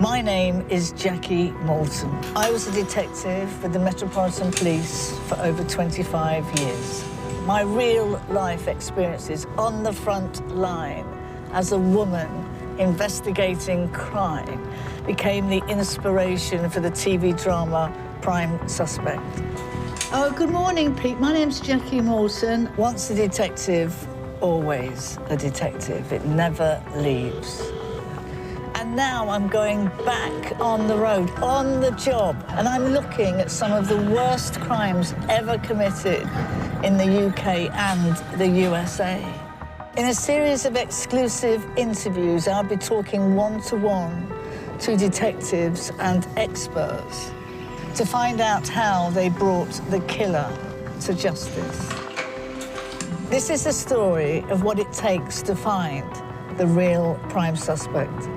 My name is Jackie Malton. I was a detective with the Metropolitan Police for over 25 years. My real-life experiences on the front line as a woman investigating crime became the inspiration for the TV drama Prime Suspect. Oh, good morning, Pete. My name's Jackie Malton. Once a detective, always a detective. It never leaves. And now I'm going back on the road, on the job, and I'm looking at some of the worst crimes ever committed in the UK and the USA. In a series of exclusive interviews, I'll be talking one-to-one to detectives and experts to find out how they brought the killer to justice. This is the story of what it takes to find the real prime suspect.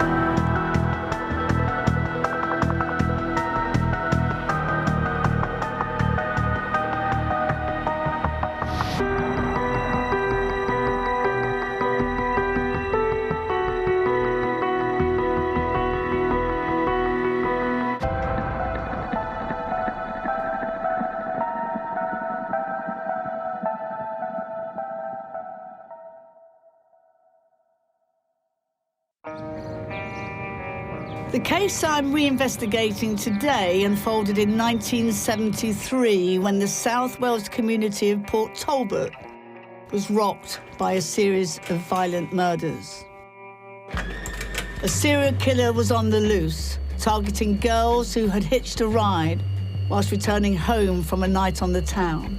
The case I'm reinvestigating today unfolded in 1973 when the South Wales community of Port Talbot was rocked by a series of violent murders. A serial killer was on the loose, targeting girls who had hitched a ride whilst returning home from a night on the town.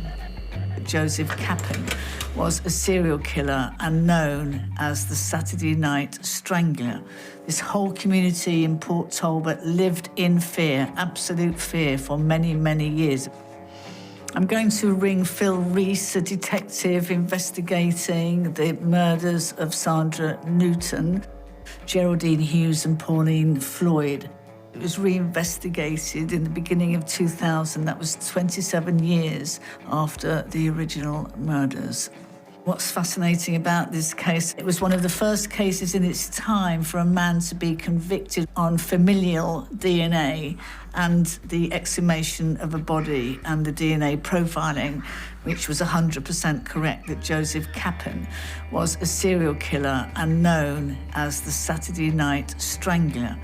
Joseph Kappen was a serial killer and known as the Saturday Night Strangler. This whole community in Port Talbot lived in fear, absolute fear, for many, many years. I'm going to ring Phil Rees, a detective investigating the murders of Sandra Newton, Geraldine Hughes and Pauline Floyd. It was reinvestigated in the beginning of 2000. That was 27 years after the original murders. What's fascinating about this case, it was one of the first cases in its time for a man to be convicted on familial DNA and the exhumation of a body and the DNA profiling, which was 100% correct, that Joseph Kappen was a serial killer and known as the Saturday Night Strangler.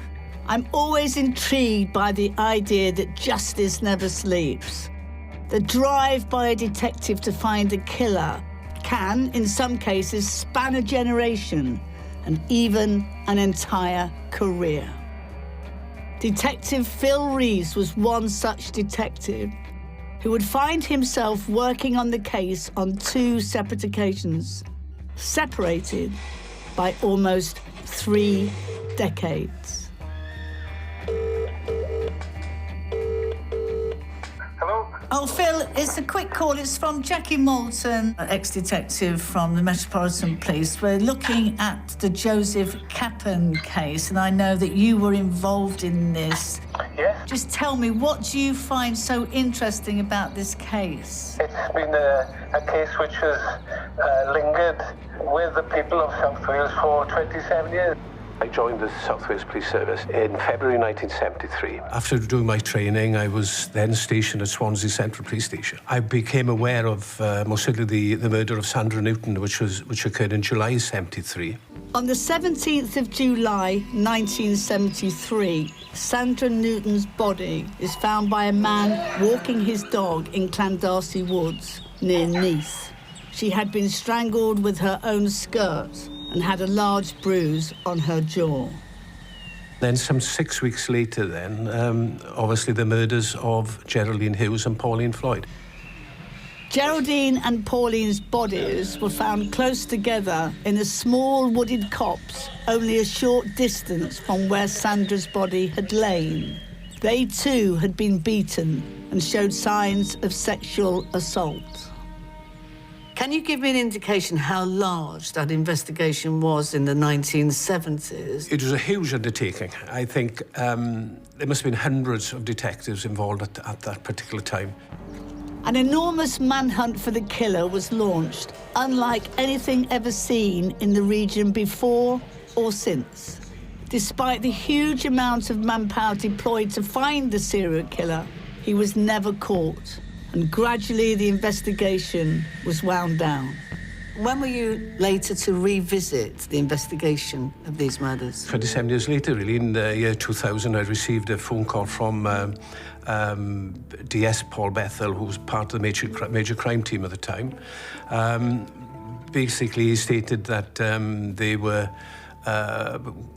I'm always intrigued by the idea that justice never sleeps. The drive by a detective to find a killer can, in some cases, span a generation and even an entire career. Detective Phil Rees was one such detective who would find himself working on the case on two separate occasions, separated by almost 3 decades. Oh, Phil, it's a quick call. It's from Jackie Malton, ex-detective from the Metropolitan Police. We're looking at the Joseph Kappen case, and I know that you were involved in this. Yeah. Just tell me, what do you find so interesting about this case? It's been a case which has lingered with the people of South Wales for 27 years. I joined the South Wales Police Service in February 1973. After doing my training, I was then stationed at Swansea Central Police Station. I became aware of most certainly the murder of Sandra Newton, which occurred in July 73. On the 17th of July 1973, Sandra Newton's body is found by a man walking his dog in Llandarcy Woods near Neath. She had been strangled with her own skirt and had a large bruise on her jaw. Then some 6 weeks later obviously the murders of Geraldine Hughes and Pauline Floyd. Geraldine and Pauline's bodies were found close together in a small wooded copse only a short distance from where Sandra's body had lain. They too had been beaten and showed signs of sexual assault. Can you give me an indication how large that investigation was in the 1970s? It was a huge undertaking. I think there must have been hundreds of detectives involved at that particular time. An enormous manhunt for the killer was launched, unlike anything ever seen in the region before or since. Despite the huge amount of manpower deployed to find the serial killer, he was never caught, and gradually the investigation was wound down. When were you later to revisit the investigation of these murders? 27 years later, really, in the year 2000, I received a phone call from DS Paul Bethel, who was part of the major crime team at the time. Basically, he stated that they were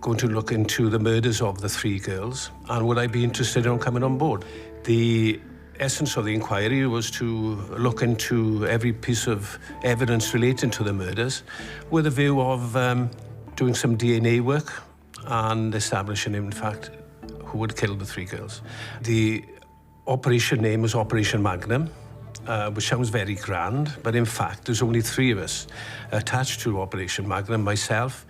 going to look into the murders of the 3 girls, and would I be interested in coming on board? The essence of the inquiry was to look into every piece of evidence relating to the murders with a view of doing some DNA work and establishing, in fact, who had killed the 3 girls. The operation name was Operation Magnum, which sounds very grand, but in fact there's only 3 of us attached to Operation Magnum: myself,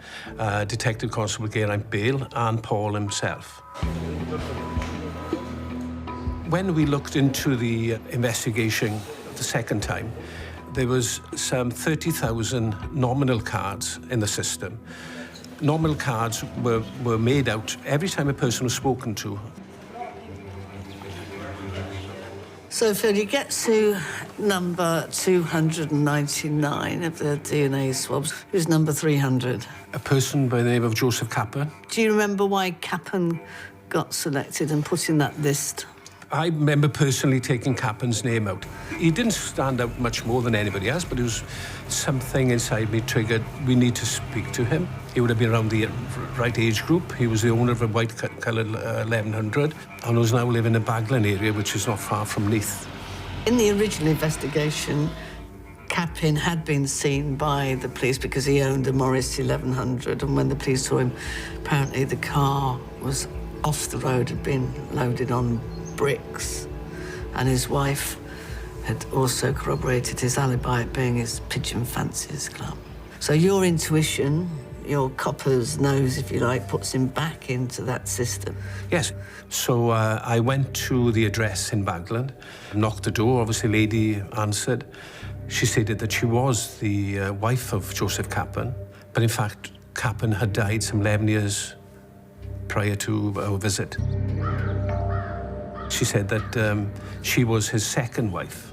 Detective Constable Geraint Bale, and Paul himself. When we looked into the investigation the second time, there was some 30,000 nominal cards in the system. Nominal cards were made out every time a person was spoken to. So, Phil, you get to number 299 of the DNA swabs. Who's number 300? A person by the name of Joseph Kappen. Do you remember why Kappen got selected and put in that list? I remember personally taking Kappen's name out. He didn't stand out much more than anybody else, but it was something inside me triggered, we need to speak to him. He would have been around the right age group. He was the owner of a white-coloured 1100 and was now living in the Baglan area, which is not far from Neath. In the original investigation, Kappen had been seen by the police because he owned a Morris 1100, and when the police saw him, apparently the car was off the road, had been loaded on bricks, and his wife had also corroborated his alibi at being his Pigeon Fanciers Club. So your intuition, your copper's nose, if you like, puts him back into that system. Yes. So I went to the address in Baglan, knocked the door. Obviously, a lady answered. She stated that she was the wife of Joseph Kappen, but in fact, Kappen had died some 11 years prior to our visit. She said that she was his second wife.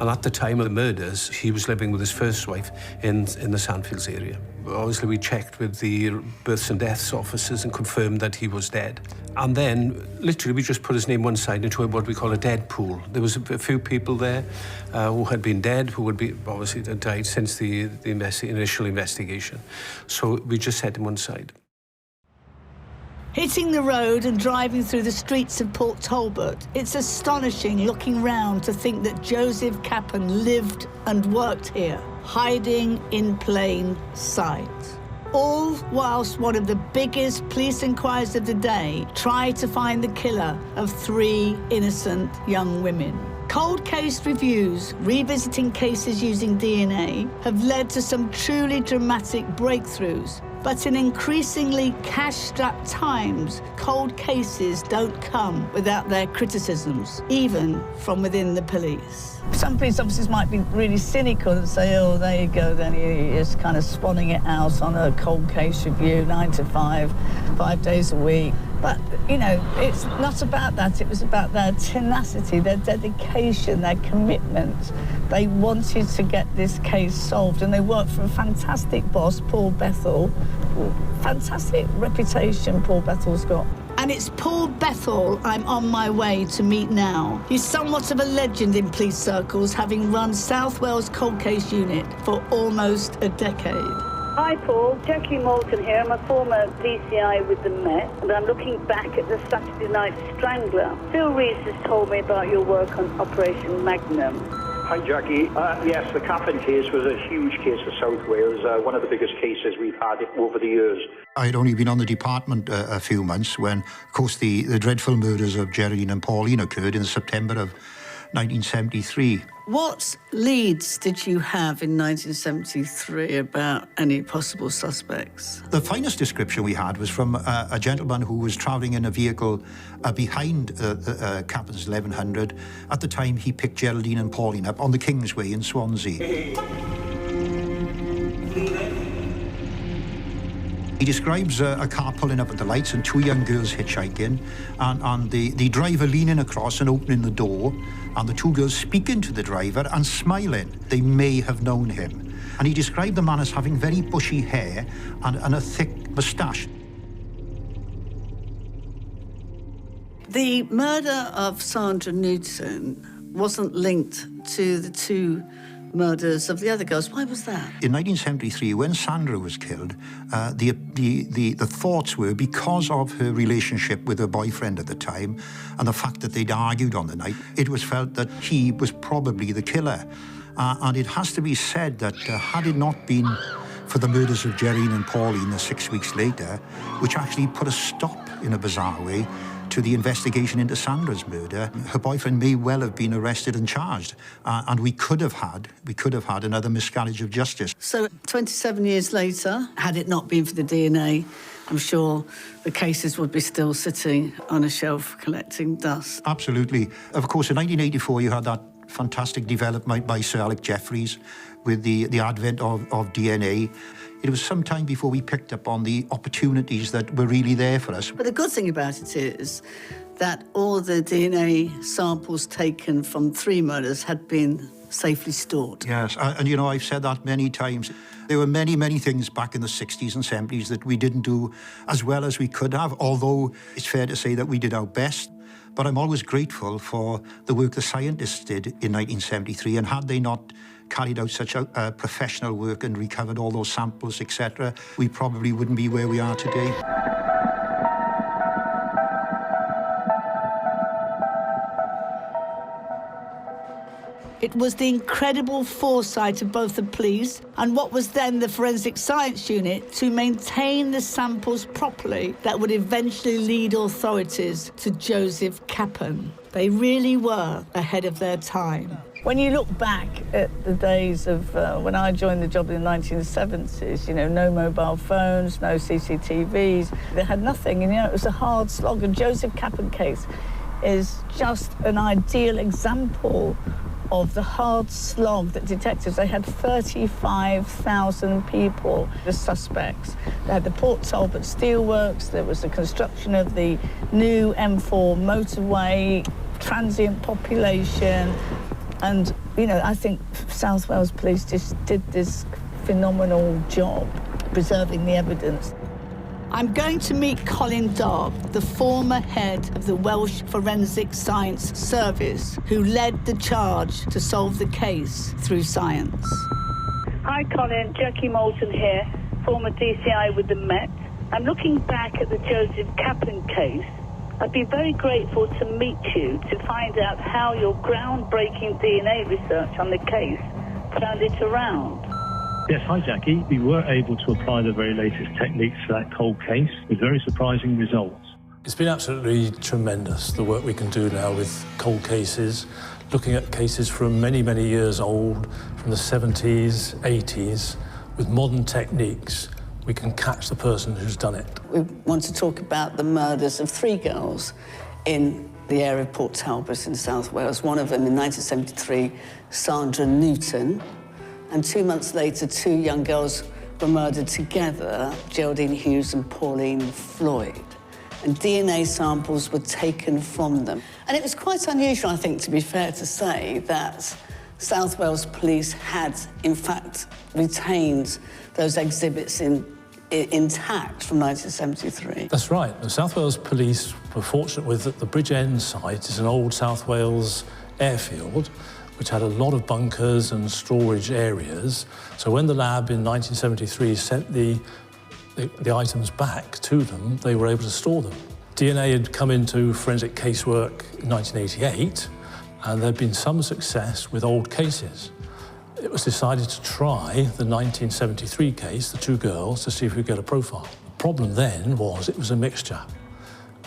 And at the time of the murders, he was living with his first wife in the Sandfields area. Obviously, we checked with the births and deaths officers and confirmed that he was dead. And then, literally, we just put his name one side into what we call a dead pool. There was a few people there who had been dead, who would be obviously died since the initial investigation. So we just set him one side. Hitting the road and driving through the streets of Port Talbot, it's astonishing looking round to think that Joseph Kappen lived and worked here, hiding in plain sight. All whilst one of the biggest police inquiries of the day tried to find the killer of 3 innocent young women. Cold case reviews, revisiting cases using DNA, have led to some truly dramatic breakthroughs. But in increasingly cash-strapped times, cold cases don't come without their criticisms, even from within the police. Some police officers might be really cynical and say, oh, there you go, then you're just kind of swanning it out on a cold case review, 9 to 5, 5 days a week. But, you know, it's not about that. It was about their tenacity, their dedication, their commitment. They wanted to get this case solved, and they worked for a fantastic boss, Paul Bethel. Fantastic reputation Paul Bethel's got. And it's Paul Bethel I'm on my way to meet now. He's somewhat of a legend in police circles, having run South Wales Cold Case Unit for almost a decade. Hi Paul, Jackie Malton here. I'm a former DCI with the Met, and I'm looking back at the Saturday Night Strangler. Phil Rees has told me about your work on Operation Magnum. Hi Jackie. Yes, the Kappen case was a huge case for South Wales, one of the biggest cases we've had over the years. I'd only been on the department a few months when, of course, the dreadful murders of Geraldine and Pauline occurred in September of 1973. What leads did you have in 1973 about any possible suspects? The finest description we had was from a gentleman who was travelling in a vehicle behind Kappen's 1100. At the time, he picked Geraldine and Pauline up on the Kingsway in Swansea. He describes a car pulling up at the lights and two young girls hitchhiking, and the driver leaning across and opening the door, and the two girls speaking to the driver and smiling. They may have known him. And he described the man as having very bushy hair and a thick moustache. The murder of Sandra Newton wasn't linked to the two murders of the other girls. Why was that? In 1973, when Sandra was killed, the thoughts were, because of her relationship with her boyfriend at the time and the fact that they'd argued on the night, it was felt that he was probably the killer. And it has to be said that had it not been for the murders of Geraldine and Pauline 6 weeks later, which actually put a stop, in a bizarre way, to the investigation into Sandra's murder, her boyfriend may well have been arrested and charged, and we could have had another miscarriage of justice. So 27 years later, had it not been for the DNA, I'm sure the cases would be still sitting on a shelf collecting dust. Absolutely. Of course, in 1984, you had that fantastic development by Sir Alec Jeffreys with the advent of DNA. It was some time before we picked up on the opportunities that were really there for us. But the good thing about it is that all the DNA samples taken from 3 murders had been safely stored. Yes, and you know, I've said that many times. There were many, many things back in the 60s and 70s that we didn't do as well as we could have, although it's fair to say that we did our best. But I'm always grateful for the work the scientists did in 1973, and had they not carried out such a professional work and recovered all those samples, etc., we probably wouldn't be where we are today. It was the incredible foresight of both the police and what was then the Forensic Science Unit to maintain the samples properly that would eventually lead authorities to Joseph Kappen. They really were ahead of their time. When you look back at the days of when I joined the job in the 1970s, you know, no mobile phones, no CCTVs, they had nothing, and, you know, it was a hard slog. And Joseph Kappen case is just an ideal example of the hard slog that detectives, they had 35,000 people as suspects. They had the Port Talbot Steelworks, there was the construction of the new M4 motorway, transient population, and, you know, I think South Wales Police just did this phenomenal job preserving the evidence. I'm going to meet Colin Dobb, the former head of the Welsh Forensic Science Service, who led the charge to solve the case through science. Hi, Colin. Jackie Malton here, former DCI with the Met. I'm looking back at the Joseph Kappen case. I'd be very grateful to meet you to find out how your groundbreaking DNA research on the case turned it around. Yes, hi Jackie. We were able to apply the very latest techniques to that cold case with very surprising results. It's been absolutely tremendous, the work we can do now with cold cases, looking at cases from many, many years old, from the 70s, 80s. With modern techniques, we can catch the person who's done it. We want to talk about the murders of 3 girls in the area of Port Talbot in South Wales. One of them in 1973, Sandra Newton. And 2 months later, 2 young girls were murdered together, Geraldine Hughes and Pauline Floyd. And DNA samples were taken from them. And it was quite unusual, I think, to be fair to say, that South Wales Police had, in fact, retained those exhibits intact from 1973. That's right. The South Wales Police were fortunate with that the Bridge End site is an old South Wales airfield, which had a lot of bunkers and storage areas. So when the lab in 1973 sent the items back to them, they were able to store them. DNA had come into forensic casework in 1988, and there'd been some success with old cases. It was decided to try the 1973 case, the 2 girls, to see if we could get a profile. The problem then was it was a mixture.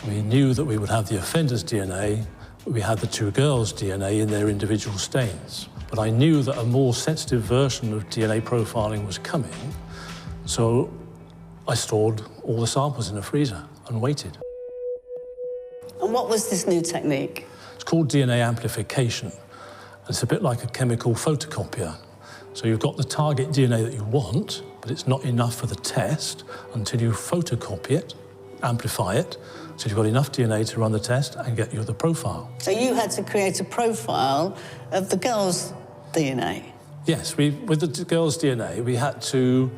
We knew that we would have the offender's DNA, we had the 2 girls' DNA in their individual stains. But I knew that a more sensitive version of DNA profiling was coming, so I stored all the samples in a freezer and waited. And what was this new technique? It's called DNA amplification. It's a bit like a chemical photocopier. So you've got the target DNA that you want, but it's not enough for the test until you photocopy it, amplify it, so you've got enough DNA to run the test and get you the profile. So you had to create a profile of the girl's DNA? Yes, with the girl's DNA, we had to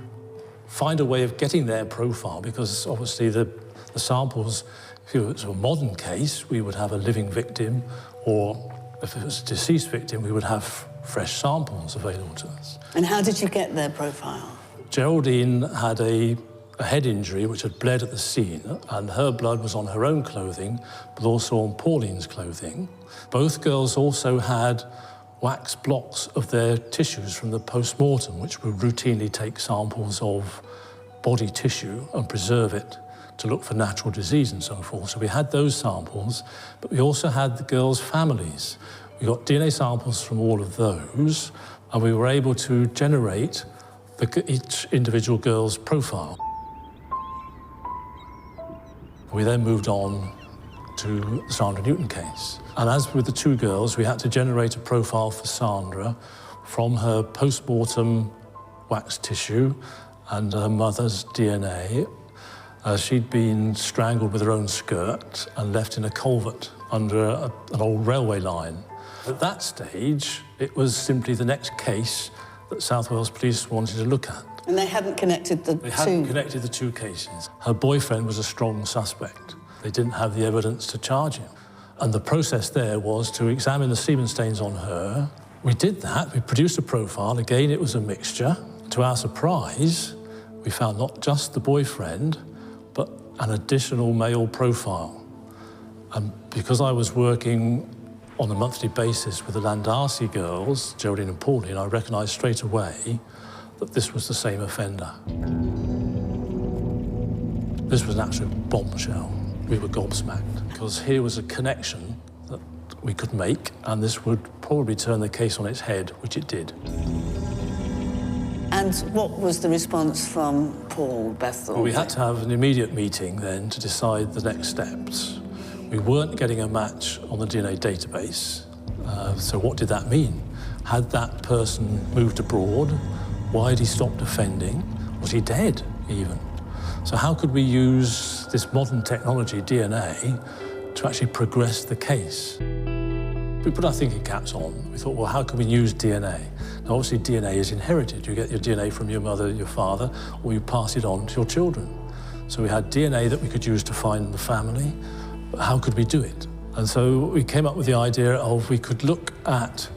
find a way of getting their profile, because obviously the samples, if it was a modern case, we would have a living victim, or if it was a deceased victim, we would have fresh samples available to us. And how did you get their profile? Geraldine had a head injury which had bled at the scene, and her blood was on her own clothing, but also on Pauline's clothing. Both girls also had wax blocks of their tissues from the post-mortem, which would routinely take samples of body tissue and preserve it to look for natural disease and so forth. So we had those samples, but we also had the girls' families. We got DNA samples from all of those, and we were able to generate each individual girl's profile. We then moved on to the Sandra Newton case. And as with the two girls, we had to generate a profile for Sandra from her post-mortem wax tissue and her mother's DNA. She'd been strangled with her own skirt and left in a culvert under an old railway line. At that stage, it was simply the next case that South Wales Police wanted to look at. And they hadn't connected the two? They hadn't connected the two cases. Her boyfriend was a strong suspect. They didn't have the evidence to charge him. And the process there was to examine the semen stains on her. We did that. We produced a profile. Again, it was a mixture. To our surprise, we found not just the boyfriend, but an additional male profile. And because I was working on a monthly basis with the Landarcy girls, Geraldine and Pauline, I recognised straight away that this was the same offender. This was an absolute bombshell. We were gobsmacked, because here was a connection that we could make, and this would probably turn the case on its head, which it did. And what was the response from Paul Bethel? Well, we had to have an immediate meeting then to decide the next steps. We weren't getting a match on the DNA database, so what did that mean? Had that person moved abroad? Why had he stopped offending? Was he dead, even? So how could we use this modern technology, DNA, to actually progress the case? We put our thinking caps on. We thought, well, how can we use DNA? Now, obviously, DNA is inherited. You get your DNA from your mother, your father, or you pass it on to your children. So we had DNA that we could use to find the family, but how could we do it? And so we came up with the idea of we could look at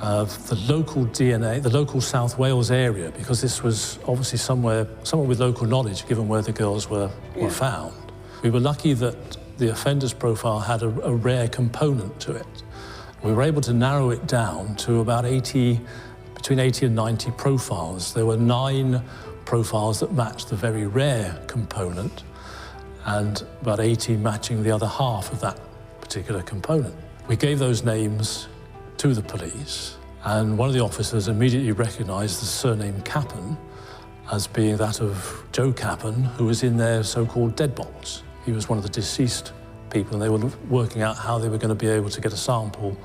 the local DNA, the local South Wales area, because this was obviously someone with local knowledge, given where the girls were found. We were lucky that the offender's profile had a rare component to it. We were able to narrow it down to about between 80 and 90 profiles. There were 9 profiles that matched the very rare component, and about 80 matching the other half of that particular component. We gave those names to the police, and one of the officers immediately recognised the surname Kappen as being that of Joe Kappen, who was in their so-called dead box. He was one of the deceased people, and they were working out how they were going to be able to get a sample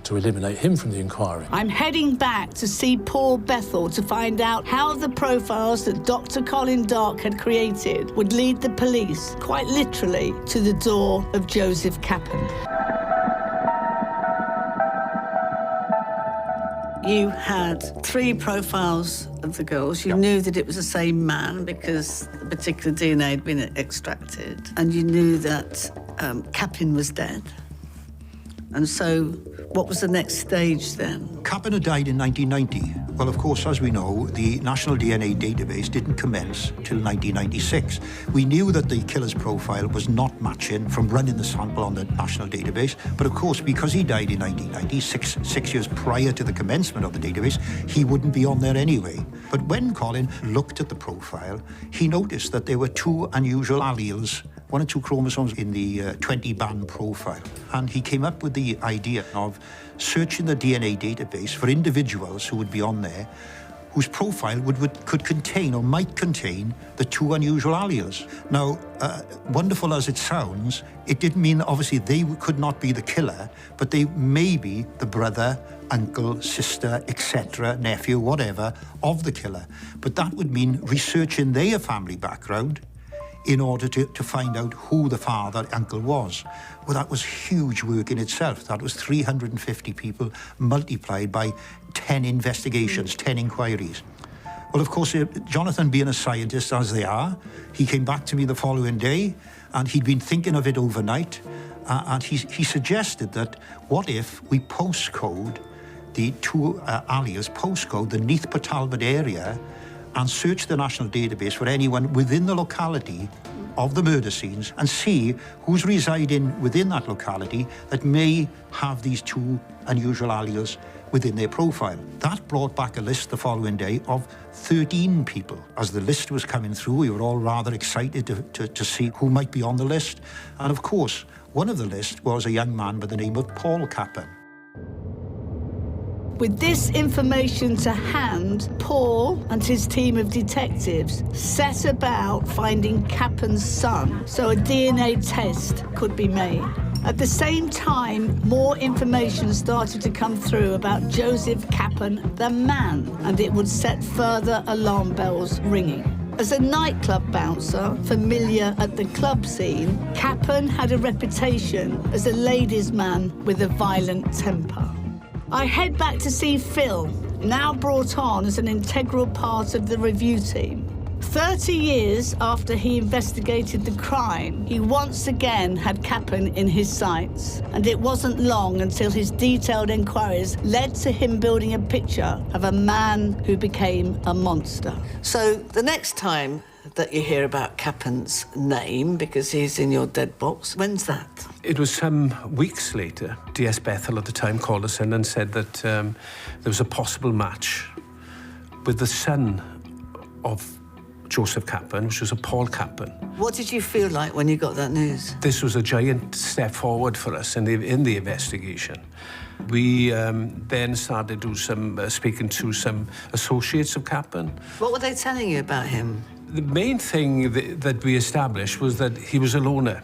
to eliminate him from the inquiry. I'm heading back to see Paul Bethel to find out how the profiles that Dr. Colin Dark had created would lead the police, quite literally, to the door of Joseph Kappen. You had 3 profiles of the girls. You knew that it was the same man because the particular DNA had been extracted, and you knew that Kappen was dead. And so what was the next stage then? Kappen had died in 1990. Well, of course, as we know, the National DNA Database didn't commence till 1996. We knew that the killer's profile was not matching from running the sample on the National Database, but of course, because he died in 1990, six years prior to the commencement of the database, he wouldn't be on there anyway. But when Colin looked at the profile, he noticed that there were 2 unusual alleles, 1 and 2 chromosomes in the 20-band profile. And he came up with the idea of searching the DNA database for individuals who would be on there whose profile could contain or might contain the two unusual alleles. Now, wonderful as it sounds, it didn't mean that obviously they could not be the killer, but they may be the brother, uncle, sister, etc., nephew, whatever, of the killer. But that would mean researching their family background in order to find out who the father, uncle was. Well, that was huge work in itself. That was 350 people multiplied by 10 investigations, 10 inquiries. Well, of course, Jonathan, being a scientist as they are, he came back to me the following day, and he'd been thinking of it overnight, and he suggested that what if we postcode the two alleles, postcode the Neath Port Talbot area, and search the national database for anyone within the locality of the murder scenes and see who's residing within that locality that may have these two unusual alleles within their profile. That brought back a list the following day of 13 people. As the list was coming through, we were all rather excited to see who might be on the list. And of course, one of the list was a young man by the name of Paul Kappen. With this information to hand, Paul and his team of detectives set about finding Kappen's son so a DNA test could be made. At the same time, more information started to come through about Joseph Kappen, the man, and it would set further alarm bells ringing. As a nightclub bouncer, familiar at the club scene, Kappen had a reputation as a ladies' man with a violent temper. I head back to see Phil, now brought on as an integral part of the review team. 30 years after he investigated the crime, he once again had Kappen in his sights. And it wasn't long until his detailed inquiries led to him building a picture of a man who became a monster. So the next time that you hear about Kappen's name, because he's in your dead box, when's that? It was some weeks later. DS Bethel at the time called us in and said that there was a possible match with the son of Joseph Kappen, which was a Paul Kappen. What did you feel like when you got that news? This was a giant step forward for us in the investigation. We then started to do speaking to some associates of Kappen. What were they telling you about him? The main thing that we established was that he was a loner.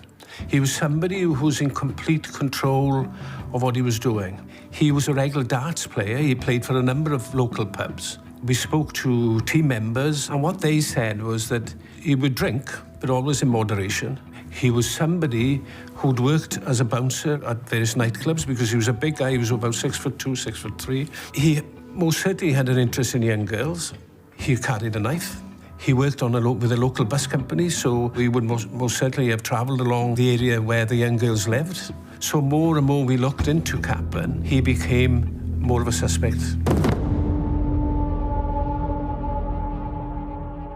He was somebody who was in complete control of what he was doing. He was a regular darts player. He played for a number of local pubs. We spoke to team members, and what they said was that he would drink, but always in moderation. He was somebody who'd worked as a bouncer at various nightclubs because he was a big guy. He was about 6'2", 6'3". He most certainly had an interest in young girls. He carried a knife. He worked with a local bus company, so we would most certainly have travelled along the area where the young girls lived. So more and more we looked into Kappen, he became more of a suspect.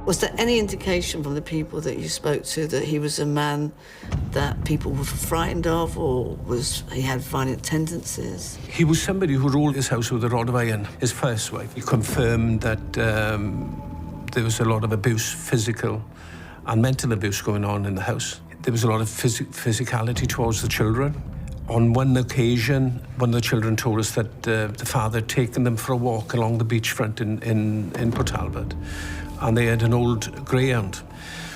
Was there any indication from the people that you spoke to that he was a man that people were frightened of, or he had violent tendencies? He was somebody who ruled his house with a rod of iron. His first wife, he confirmed that there was a lot of abuse, physical and mental abuse going on in the house. There was a lot of physicality towards the children. On one occasion, one of the children told us that the father had taken them for a walk along the beachfront in Port Talbot, and they had an old greyhound.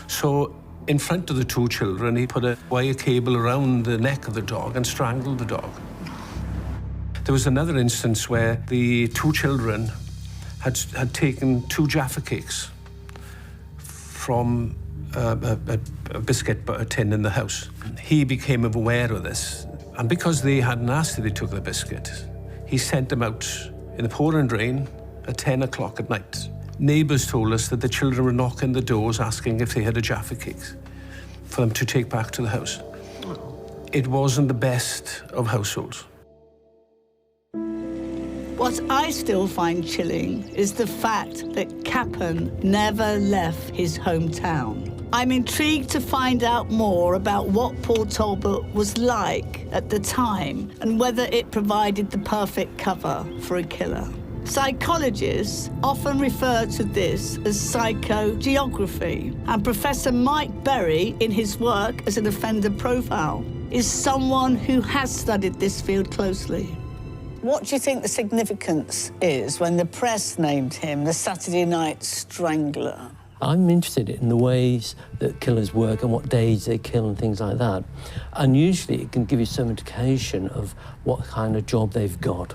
So in front of the two children, he put a wire cable around the neck of the dog and strangled the dog. There was another instance where the two children had taken 2 Jaffa cakes from a biscuit tin in the house. He became aware of this, and because they hadn't asked if they took the biscuit, he sent them out in the pouring rain at 10 o'clock at night. Neighbours told us that the children were knocking the doors asking if they had a Jaffa cake for them to take back to the house. It wasn't the best of households. What I still find chilling is the fact that Kappen never left his hometown. I'm intrigued to find out more about what Port Talbot was like at the time and whether it provided the perfect cover for a killer. Psychologists often refer to this as psychogeography, and Professor Mike Berry, in his work as an offender profile, is someone who has studied this field closely. What do you think the significance is when the press named him the Saturday Night Strangler? I'm interested in the ways that killers work and what days they kill and things like that. And usually it can give you some indication of what kind of job they've got.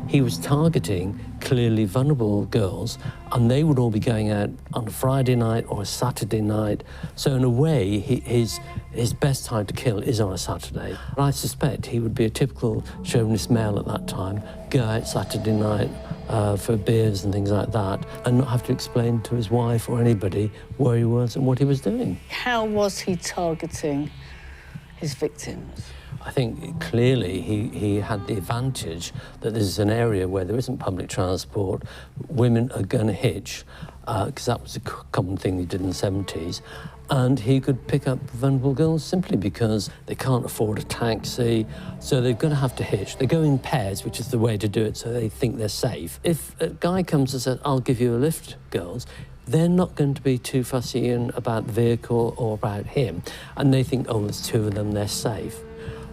He was targeting clearly vulnerable girls, and they would all be going out on a Friday night or a Saturday night. So in a way, his best time to kill is on a Saturday. And I suspect he would be a typical chauvinist male at that time, go out Saturday night for beers and things like that, and not have to explain to his wife or anybody where he was and what he was doing. How was he targeting his victims? I think clearly he had the advantage that this is an area where there isn't public transport. Women are going to hitch, because that was a common thing he did in the 70s. And he could pick up vulnerable girls simply because they can't afford a taxi, so they're going to have to hitch. They go in pairs, which is the way to do it, so they think they're safe. If a guy comes and says, "I'll give you a lift, girls," they're not going to be too fussy about the vehicle or about him. And they think, oh, there's two of them, they're safe.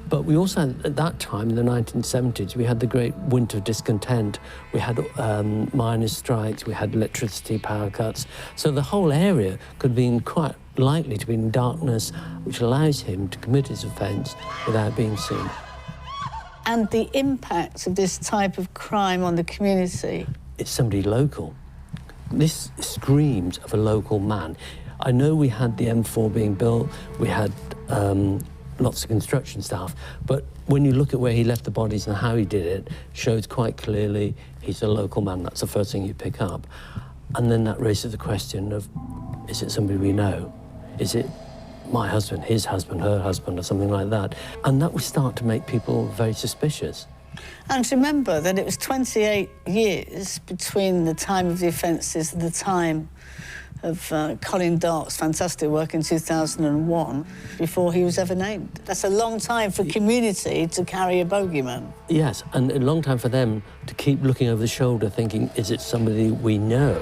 But we also had, at that time, in the 1970s, we had the great winter of discontent. We had miners' strikes, we had electricity power cuts. So the whole area could have been quite likely to be in darkness, which allows him to commit his offence without being seen. And the impact of this type of crime on the community? It's somebody local. This screams of a local man. I know we had the M4 being built, we had lots of construction staff, but when you look at where he left the bodies and how he did it, shows quite clearly he's a local man. That's the first thing you pick up. And then that raises the question of, is it somebody we know? Is it my husband, his husband, her husband, or something like that? And that would start to make people very suspicious. And remember that it was 28 years between the time of the offences and the time of Colin Dark's fantastic work in 2001 before he was ever named. That's a long time for community to carry a bogeyman. Yes, and a long time for them to keep looking over the shoulder thinking, is it somebody we know?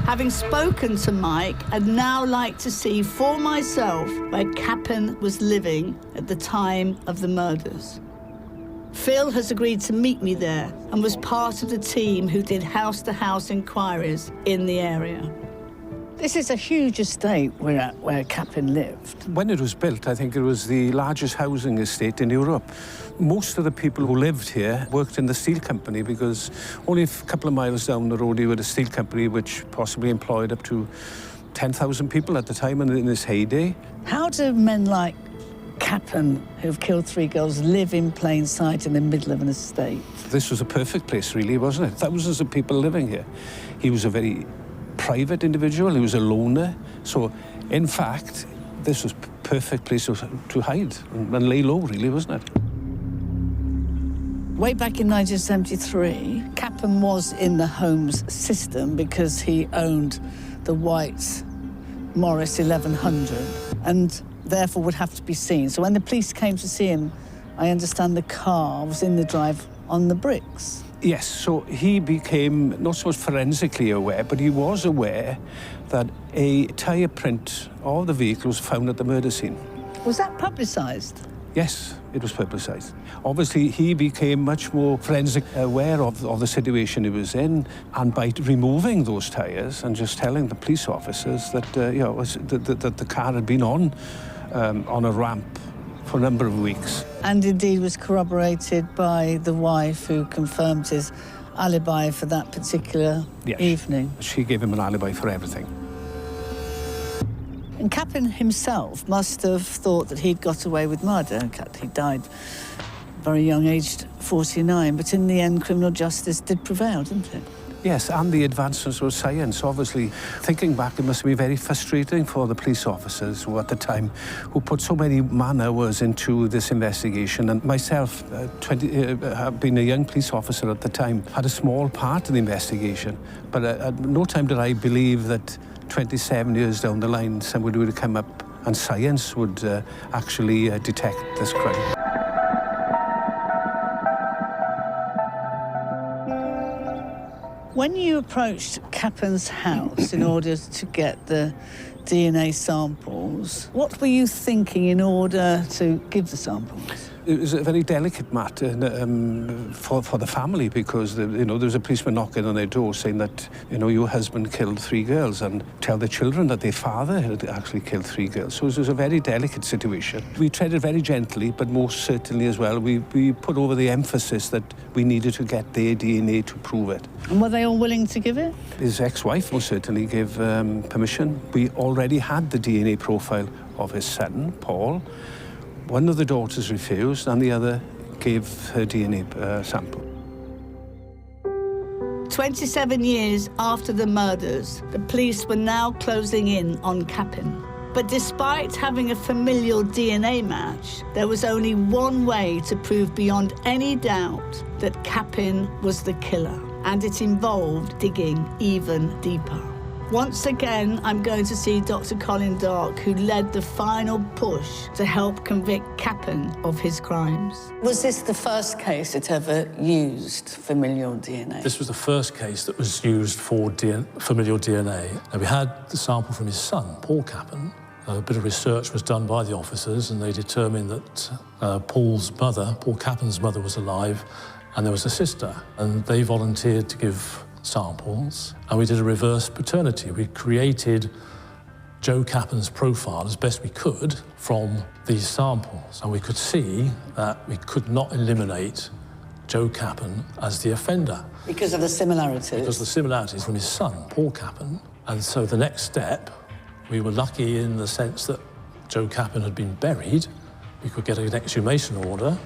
Having spoken to Mike, I'd now like to see for myself where Kappen was living at the time of the murders. Phil has agreed to meet me there and was part of the team who did house-to-house inquiries in the area. This is a huge estate we're at where Kappen lived. When it was built, I think it was the largest housing estate in Europe. Most of the people who lived here worked in the steel company because only a couple of miles down the road you had a steel company which possibly employed up to 10,000 people at the time and in its heyday. How do men like Kappen, who've killed 3 girls, live in plain sight in the middle of an estate? This was a perfect place, really, wasn't it? Thousands of people living here. He was a very private individual. He was a loner. So, in fact, this was a perfect place to hide and lay low, really, wasn't it? Way back in 1973, Kappen was in the Holmes system because he owned the white Morris 1100 and therefore would have to be seen. So when the police came to see him, I understand the car was in the drive on the bricks. Yes, so he became not so much forensically aware, but he was aware that a tyre print of the vehicle was found at the murder scene. Was that publicised? Yes, it was publicised. Obviously, he became much more forensic aware of the situation he was in, and by removing those tyres and just telling the police officers that that the car had been on a ramp for a number of weeks. And indeed was corroborated by the wife who confirmed his alibi for that particular evening. She gave him an alibi for everything. And Kappen himself must have thought that he'd got away with murder. He died very young, aged 49, but in the end criminal justice did prevail, didn't it? Yes, and the advancements of science. Obviously, thinking back, it must be very frustrating for the police officers who, at the time, who put so many man-hours into this investigation. And myself, being a young police officer at the time, had a small part in the investigation. But at no time did I believe that 27 years down the line, somebody would come up and science would actually detect this crime. When you approached Kappen's house in order to get the DNA samples, what were you thinking in order to give the samples? It was a very delicate matter for the family, because there was a policeman knocking on their door saying that your husband killed 3 girls, and tell the children that their father had actually killed 3 girls. So it was a very delicate situation. We treaded very gently, but most certainly as well we put over the emphasis that we needed to get their DNA to prove it. And were they all willing to give it? His ex-wife most certainly gave permission. We already had the DNA profile of his son, Paul. One of the daughters refused, and the other gave her DNA sample. 27 years after the murders, the police were now closing in on Kappen. But despite having a familial DNA match, there was only one way to prove beyond any doubt that Kappen was the killer, and it involved digging even deeper. Once again, I'm going to see Dr. Colin Dark, who led the final push to help convict Kappen of his crimes. Was this the first case that ever used familial DNA? This was the first case that was used for familial DNA. Now, we had the sample from his son, Paul Kappen. A bit of research was done by the officers, and they determined that Paul Kappen's mother, was alive, and there was a sister, and they volunteered to give samples, and we did a reverse paternity. We created Joe Kappen's profile as best we could from these samples, and we could see that we could not eliminate Joe Kappen as the offender. Because of the similarities? Because of the similarities from his son, Paul Kappen. And so the next step, we were lucky in the sense that Joe Kappen had been buried. We could get an exhumation order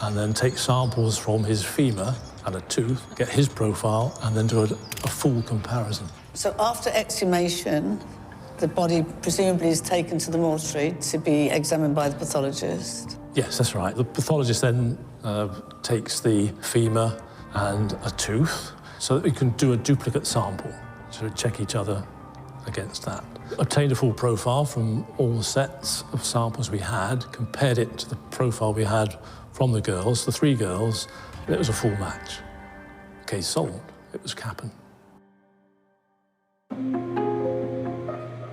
and then take samples from his femur and a tooth, get his profile, and then do a full comparison. So after exhumation, the body presumably is taken to the mortuary to be examined by the pathologist? Yes, that's right. The pathologist then takes the femur and a tooth so that we can do a duplicate sample to check each other against that. Obtained a full profile from all sets of samples we had, compared it to the profile we had from the girls, the 3 girls, and it was a full match. Case solved. It was Kappen.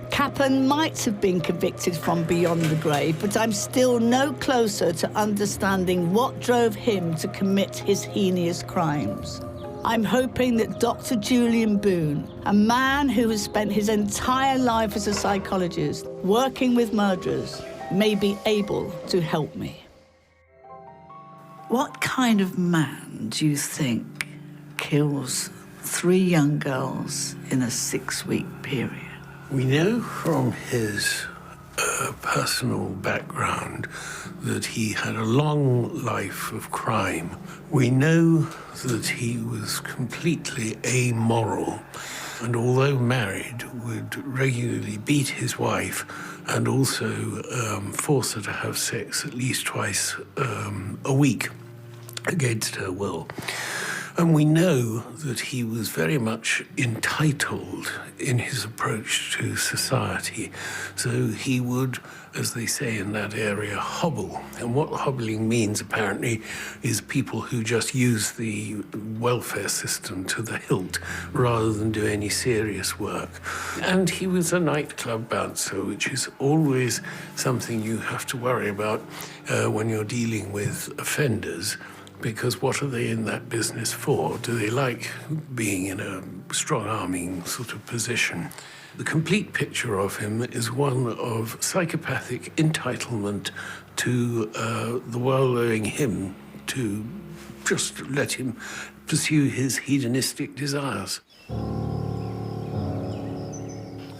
Kappen might have been convicted from beyond the grave, but I'm still no closer to understanding what drove him to commit his heinous crimes. I'm hoping that Dr. Julian Boone, a man who has spent his entire life as a psychologist working with murderers, may be able to help me. What kind of man do you think kills 3 young girls in a 6-week period? We know from his personal background that he had a long life of crime. We know that he was completely amoral, and although married, would regularly beat his wife and also force her to have sex at least twice a week against her will. And we know that he was very much entitled in his approach to society. So he would, as they say in that area, hobble. And what hobbling means, apparently, is people who just use the welfare system to the hilt rather than do any serious work. And he was a nightclub bouncer, which is always something you have to worry about when you're dealing with offenders. Because what are they in that business for? Do they like being in a strong-arming sort of position? The complete picture of him is one of psychopathic entitlement to the world owing him to just let him pursue his hedonistic desires.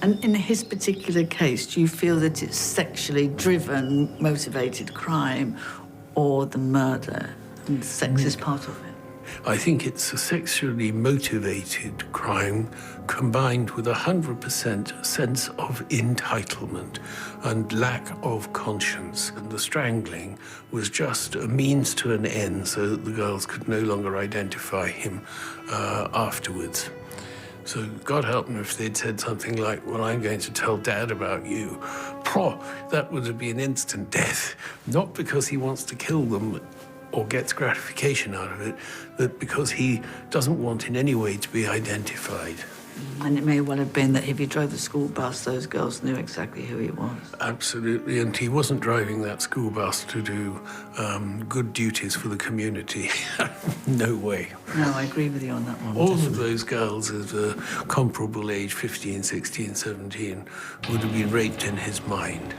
And in his particular case, do you feel that it's sexually driven, motivated crime, or the murder? And sex is part of it? I think it's a sexually motivated crime combined with 100% sense of entitlement and lack of conscience. And the strangling was just a means to an end so that the girls could no longer identify him afterwards. So God help them if they'd said something like, well, I'm going to tell Dad about you. That would have been instant death. Not because he wants to kill them or gets gratification out of it, but because he doesn't want in any way to be identified. And it may well have been that if he drove the school bus, those girls knew exactly who he was. Absolutely, and he wasn't driving that school bus to do good duties for the community. No way. No, I agree with you on that one. All of those girls of a comparable age, 15, 16, 17, would have been raped in his mind.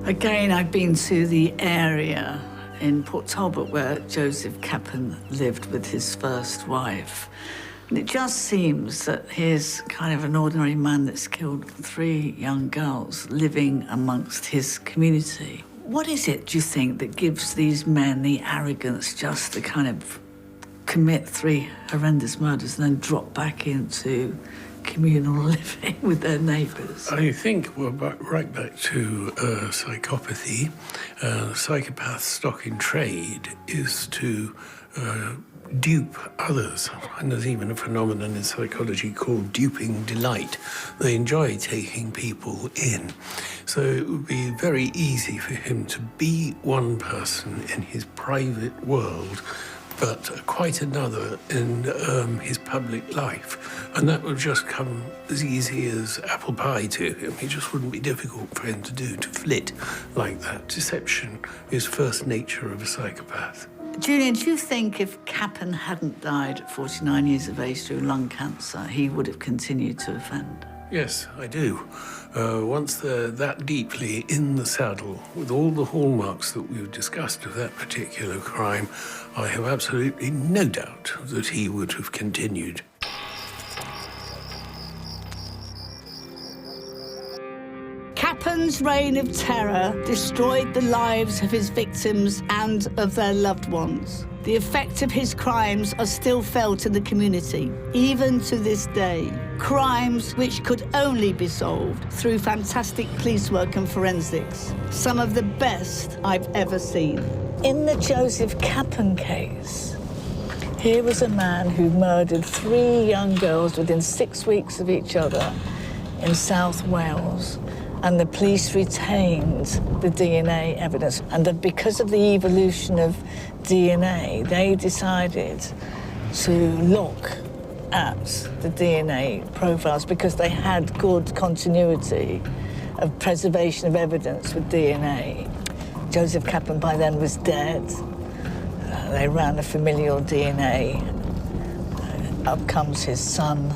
Again, I've been to the area in Port Talbot where Joseph Kappen lived with his first wife. And it just seems that he's kind of an ordinary man that's killed 3 young girls living amongst his community. What is it, do you think, that gives these men the arrogance just to kind of commit 3 horrendous murders and then drop back into communal living with their neighbours? I think we're right back to psychopathy. Psychopath's stock in trade is to dupe others. And there's even a phenomenon in psychology called duping delight. They enjoy taking people in. So it would be very easy for him to be one person in his private world, but quite another in his public life. And that would just come as easy as apple pie to him. It just wouldn't be difficult for him to do, to flit like that. Deception is first nature of a psychopath. Julian, do you think if Kappen hadn't died at 49 years of age through lung cancer, he would have continued to offend? Yes, I do. Once they're that deeply in the saddle, with all the hallmarks that we've discussed of that particular crime, I have absolutely no doubt that he would have continued. Kappen's reign of terror destroyed the lives of his victims and of their loved ones. The effect of his crimes are still felt in the community, even to this day. Crimes which could only be solved through fantastic police work and forensics. Some of the best I've ever seen. In the Joseph Kappen case, here was a man who murdered 3 young girls within 6 weeks of each other in South Wales. And the police retained the DNA evidence. And because of the evolution of DNA, they decided to look at the DNA profiles because they had good continuity of preservation of evidence with DNA. Joseph Kappen by then was dead. They ran a familial DNA. Up comes his son.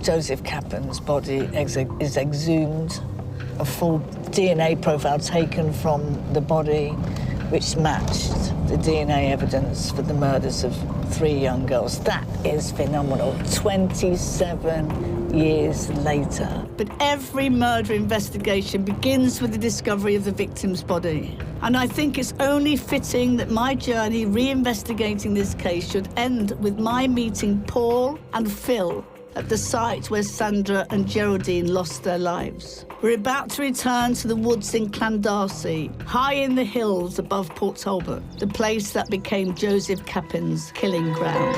Joseph Kappen's body is exhumed, a full DNA profile taken from the body, which matched the DNA evidence for the murders of 3 young girls. That is phenomenal. 27 years later. But every murder investigation begins with the discovery of the victim's body. And I think it's only fitting that my journey reinvestigating this case should end with my meeting Paul and Phil at the site where Sandra and Geraldine lost their lives. We're about to return to the woods in Clandarcy, high in the hills above Port Talbot, the place that became Joseph Kappen's killing ground.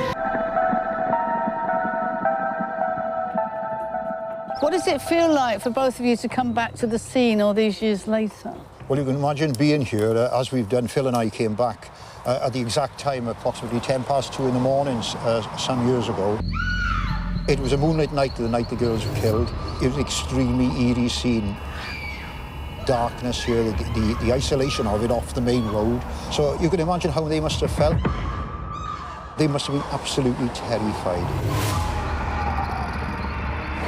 What does it feel like for both of you to come back to the scene all these years later? Well, you can imagine being here, as we've done. Phil and I came back at the exact time, approximately 2:10 in the morning, some years ago. It was a moonlit night, the night the girls were killed. It was an extremely eerie scene. Darkness here, the isolation of it off the main road. So you can imagine how they must have felt. They must have been absolutely terrified.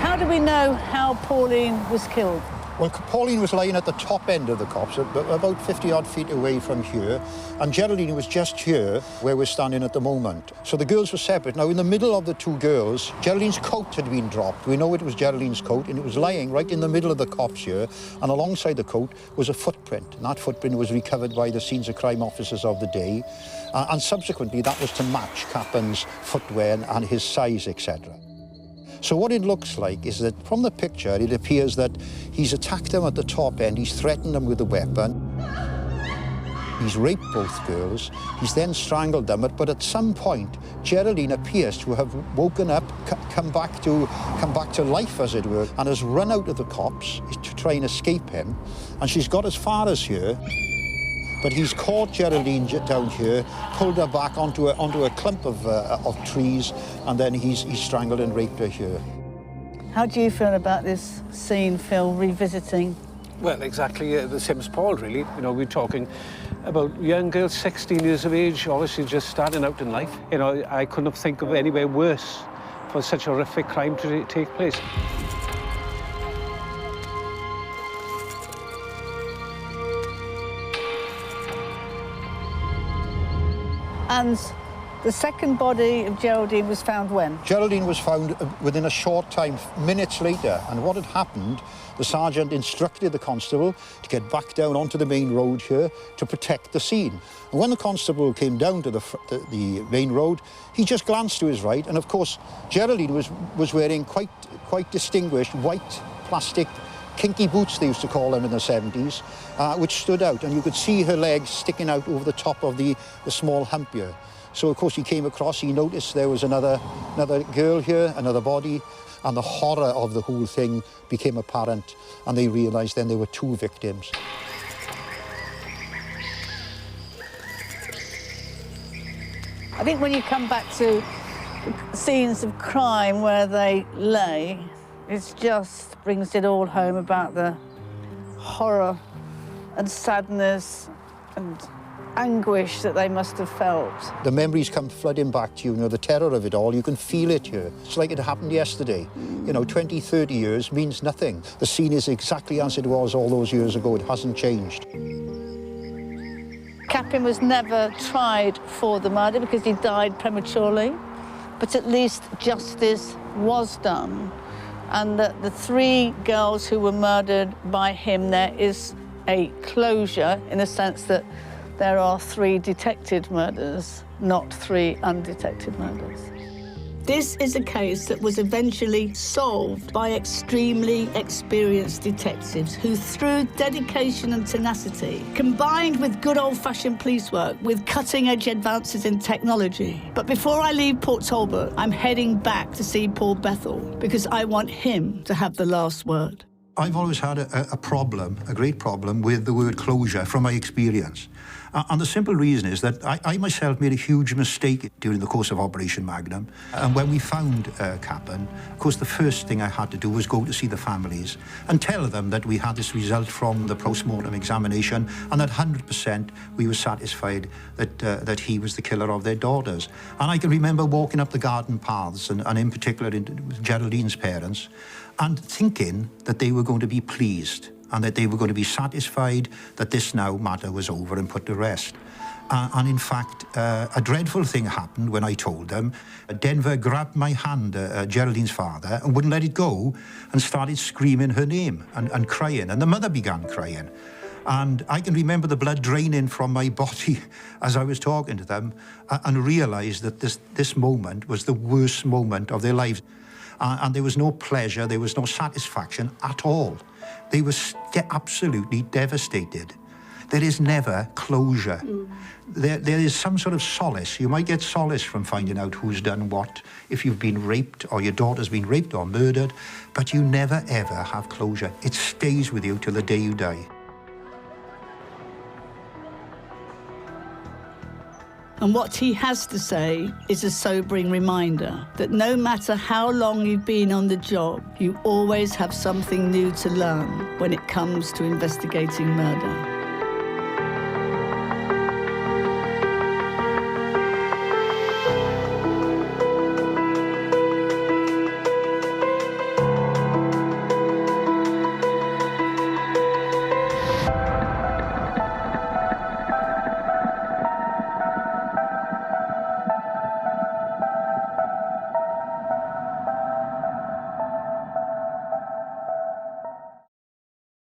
How do we know how Pauline was killed? Well, Pauline was lying at the top end of the copse, about 50-odd feet away from here, and Geraldine was just here, where we're standing at the moment. So the girls were separate. Now, in the middle of the 2 girls, Geraldine's coat had been dropped. We know it was Geraldine's coat, and it was lying right in the middle of the copse here, and alongside the coat was a footprint, and that footprint was recovered by the scenes of crime officers of the day, and subsequently that was to match Kappen's footwear and his size, etc. So what it looks like is that from the picture, it appears that he's attacked them at the top end, he's threatened them with a weapon, he's raped both girls, he's then strangled them, but at some point, Geraldine appears to have woken up, come back to life, as it were, and has run out of the copse to try and escape him, and she's got as far as here. But he's caught Geraldine down here, pulled her back onto a clump of trees, and then he's strangled and raped her here. How do you feel about this scene, Phil, revisiting? Well, exactly the same as Paul, really. You know, we're talking about young girls, 16 years of age, obviously just starting out in life. You know, I couldn't think of anywhere worse for such a horrific crime to take place. And the second body of Geraldine was found when? Geraldine was found within a short time, minutes later, and what had happened, the sergeant instructed the constable to get back down onto the main road here to protect the scene. And when the constable came down to the main road, he just glanced to his right, and of course, Geraldine was wearing quite distinguished white plastic kinky boots, they used to call them in the 70s, which stood out, and you could see her legs sticking out over the top of the small hump here. So, of course, he came across, he noticed there was another girl here, another body, and the horror of the whole thing became apparent, and they realised then there were two victims. I think when you come back to scenes of crime where they lay, it just brings it all home about the horror and sadness and anguish that they must have felt. The memories come flooding back to you, you know, the terror of it all, you can feel it here. It's like it happened yesterday. You know, 20, 30 years means nothing. The scene is exactly as it was all those years ago, it hasn't changed. Kappen was never tried for the murder because he died prematurely, but at least justice was done. And that the three girls who were murdered by him, there is a closure in the sense that there are 3 detected murders, not 3 undetected murders. This is a case that was eventually solved by extremely experienced detectives who, through dedication and tenacity, combined with good old-fashioned police work with cutting-edge advances in technology. But before I leave Port Talbot, I'm heading back to see Paul Bethel because I want him to have the last word. I've always had a problem, a great problem, with the word closure from my experience. And the simple reason is that I myself made a huge mistake during the course of Operation Magnum. And when we found Kappen, of course, the first thing I had to do was go to see the families and tell them that we had this result from the post-mortem examination and that 100% we were satisfied that he was the killer of their daughters. And I can remember walking up the garden paths, and in particular with Geraldine's parents, and thinking that they were going to be pleased and that they were going to be satisfied that this now matter was over and put to rest. And in fact, a dreadful thing happened when I told them. Denver grabbed my hand, Geraldine's father, and wouldn't let it go and started screaming her name and crying, and the mother began crying. And I can remember the blood draining from my body as I was talking to them and realised that this moment was the worst moment of their lives. And there was no pleasure, there was no satisfaction at all. They were absolutely devastated. There is never closure. There is some sort of solace. You might get solace from finding out who's done what, if you've been raped or your daughter's been raped or murdered, but you never, ever have closure. It stays with you till the day you die. And what he has to say is a sobering reminder that no matter how long you've been on the job, you always have something new to learn when it comes to investigating murder.